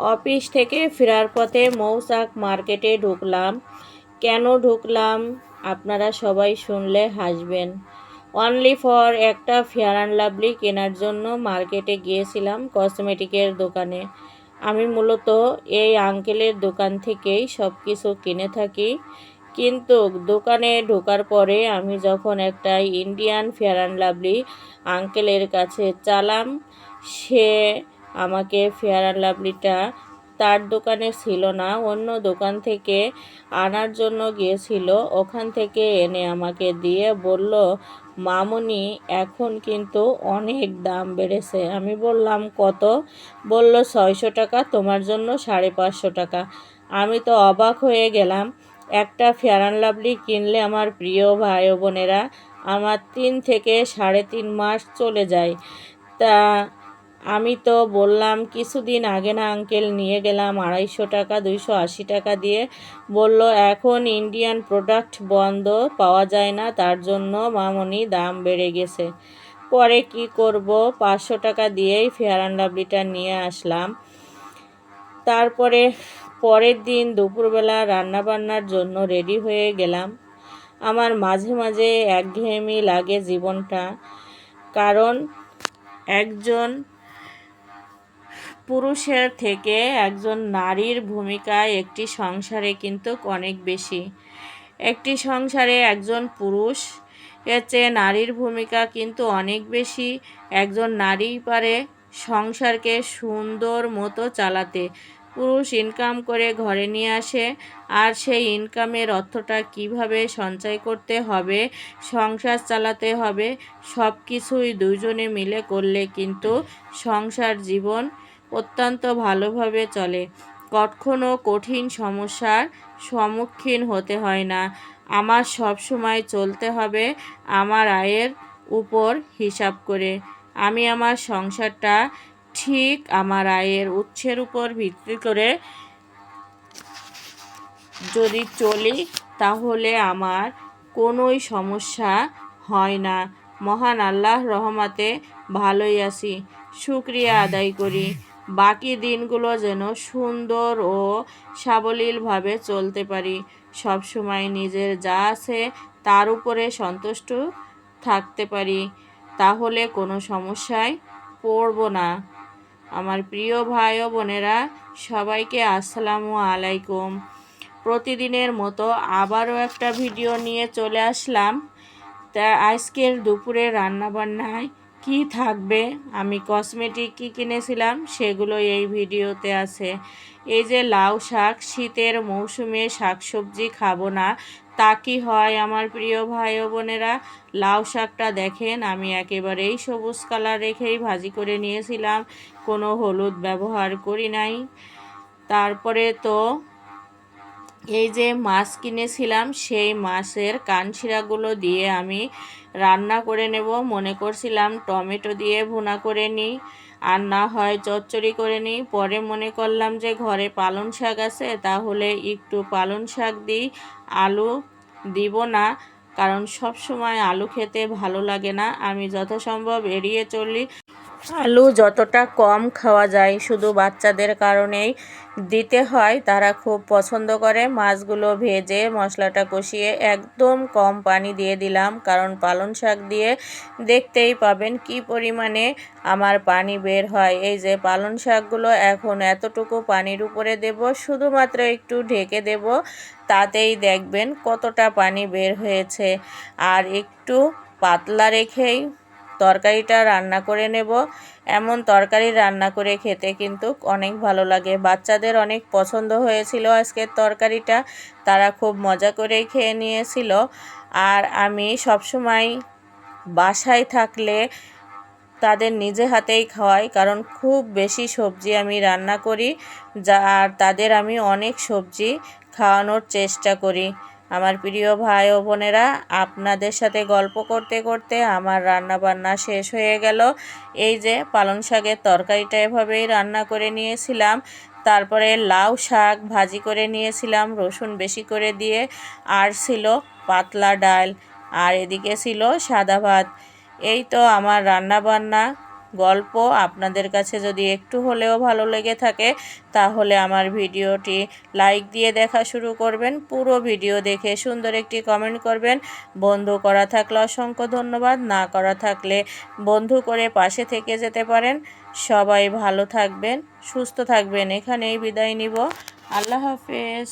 Office থেকে ফেরার পথে মৌচাক মার্কেটে ঢুকলাম। কেন ঢুকলাম আপনারা সবাই শুনলে হাসবেন। অনলি ফর একটা ফেয়ার অ্যান্ড লাভলি কেনার জন্য মার্কেটে গিয়েছিলাম, কসমেটিকের দোকানে। আমি মূলত এই আঙ্কেলের দোকান থেকেই সব কিছু কিনে থাকি। কিন্তু দোকানে ঢোকার পরে আমি যখন একটা ইন্ডিয়ান ফেয়ার অ্যান্ড লাভলি আঙ্কেলের কাছে চালাম, সে আমাকে ফেয়ার অ্যান্ড লাভলিটা তার দোকানে ছিল না, অন্য দোকান থেকে আনার জন্য গিয়েছিল। ওখান থেকে এনে আমাকে দিয়ে বলল, মামুনি এখন কিন্তু অনেক দাম বেড়েছে। আমি বললাম কত? বলল 600 টাকা, তোমার জন্য 550 টাকা। আমি তো অবাক হয়ে গেলাম। একটা ফেয়ার অ্যান্ড লাভলি কিনলে আমার প্রিয় ভাই ও বোনেরা আমার 3 থেকে 3.5 মাস চলে যায়। তা আমি তো বললাম কিছুদিন আগে না আঙ্কেল নিয়ে গেলাম 250 টাকা 280 টাকা দিয়ে। বলল এখন ইন্ডিয়ান প্রোডাক্ট বন্ধ, পাওয়া যায় না, তার জন্য মামনি দাম বেড়ে গেছে। পরে কি করব, 500 টাকা দিয়েই ফেয়ার অ্যান্ড লাভলিটা নিয়ে আসলাম। তারপরে পরের দিন দুপুরবেলা রান্নাবান্নার জন্য রেডি হয়ে গেলাম। আমার মাঝে মাঝে একঘেয়েমি লাগে জীবনটা, কারণ একজন পুরুষের থেকে একজন নারীর ভূমিকা একটি সংসারে কিন্তু অনেক বেশি। একটি সংসারে একজন পুরুষ এর চেয়ে নারীর ভূমিকা কিন্তু অনেক বেশি। একজন নারীই পারে সংসারকে সুন্দর মতো চালাতে। পুরুষ ইনকাম করে ঘরে নিয়ে আসে, আর সেই ইনকামের অর্থটা কিভাবে সঞ্চয় করতে হবে, সংসার চালাতে হবে, সব কিছুই দুজনে মিলে করলে কিন্তু সংসার জীবন অত্যন্ত ভালোভাবে চলে। কখনো কঠিন সমস্যার সম্মুখীন হতে হয় না। আমার সব সময় চলতে হবে আমার আয়ের উপর হিসাব করে। আমি আমার সংসারটা ঠিক আমার আয়ের উৎসের উপর ভিত্তি করে যদি চলি, তাহলে আমার কোনোই সমস্যা হয় না। মহান আল্লাহর রহমতে ভালোই আছি, শুকরিয়া আদায় করি। বাকি দিনগুলো যেন সুন্দর ও সাবলীলভাবে চলতে পারি। সবসময় নিজের যা আছে তার উপরে সন্তুষ্ট থাকতে পারি, তাহলে কোনো সমস্যায় পড়ব না। আমার প্রিয় ভাই ও বোনেরা, সবাইকে আসসালামু আলাইকুম। প্রতিদিনের মতো আবারও একটা ভিডিও নিয়ে চলে আসলাম। তা আজকের দুপুরে রান্নাবান্নায় কি থাকবে, আমি কসমেটিক কি কিনেছিলাম সেগুলো এই ভিডিওতে আছে। এই যে লাউ শাক, শীতের মৌসুমে শাকসবজি খাবো না তা কি হয় আমার প্রিয় ভাই ও বোনেরা? লাউ শাকটা দেখেন, আমি একেবারেই সবুজ কালার রেখেই ভাজি করে নিয়েছিলাম, কোনো হলুদ ব্যবহার করি নাই। তারপরে তো এই যে মাছ কিনেছিলাম, সেই মাছের কানশিরাগুলো দিয়ে আমি রান্না করে নেব। মনে করছিলাম টমেটো দিয়ে ভুনা করে নিই, আর না হয় চচ্চড়ি করে নিই। পরে মনে করলাম যে ঘরে পালং শাক আছে, তাহলে একটু পালং শাক দিই, আলু দিব না, কারণ সব সময় আলু খেতে ভালো লাগে না। আমি যথাসম্ভব এড়িয়ে চলি। আলু যতটা কম খাওয়া যায়, শুধু বাচ্চাদের কারণেই দিতে হয়, তারা খুব পছন্দ করে। মাছগুলো ভেজে মশলাটা কষিয়ে একদম কম পানি দিয়ে দিলাম, কারণ পালং শাক দিয়ে দেখতেই পাবেন কি পরিমাণে আমার পানি বের হয়। এই যে পালং শাকগুলো এখন এতটুকু পানির উপরে দেব, শুধুমাত্র একটু ঢেকে দেব, তাতেই দেখবেন কতটা পানি বের হয়েছে। আর একটু পাতলা রেখেই তরকারিটা রান্না করে নেব। এমন তরকারি রান্না করে খেতে কিন্তু অনেক ভালো লাগে। বাচ্চাদের অনেক পছন্দ হয়েছিল আজকের তরকারিটা, তারা খুব মজা করেই খেয়ে নিয়েছিল। আর আমি সবসময় বাসায় থাকলে তাদের নিজে হাতেই খাওয়াই, কারণ খুব বেশি সবজি আমি রান্না করি, আর তাদের আমি অনেক সবজি খাওয়ানোর চেষ্টা করি। আমার প্রিয় ভাই ও বোনেরা, আপনাদের সাথে গল্প করতে করতে আমার রান্না বান্না শেষ হয়ে গেল। এই যে পালং শাকের তরকারিটা এভাবেই রান্না করে নিয়েছিলাম। তারপরে লাউ শাক ভাজি করে নিয়েছিলাম রসুন বেশি করে দিয়ে, আর ছিল পাতলা ডাল, আর এদিকে ছিল সাদা ভাত। এই তো আমার রান্না বান্না গল্প আপনাদের কাছে যদি একটু হলেও ভালো লেগে থাকে তাহলে আমার ভিডিওটি লাইক দিয়ে দেখা শুরু করবেন। পুরো ভিডিও দেখে সুন্দর একটি কমেন্ট করবেন। বন্ধু করা থাকলে অসংখ্য ধন্যবাদ, না করা থাকলে বন্ধু করে পাশে থেকে যেতে পারেন। সবাই ভালো থাকবেন, সুস্থ থাকবেন। এখানেই বিদায় নিব। আল্লাহ হাফেজ।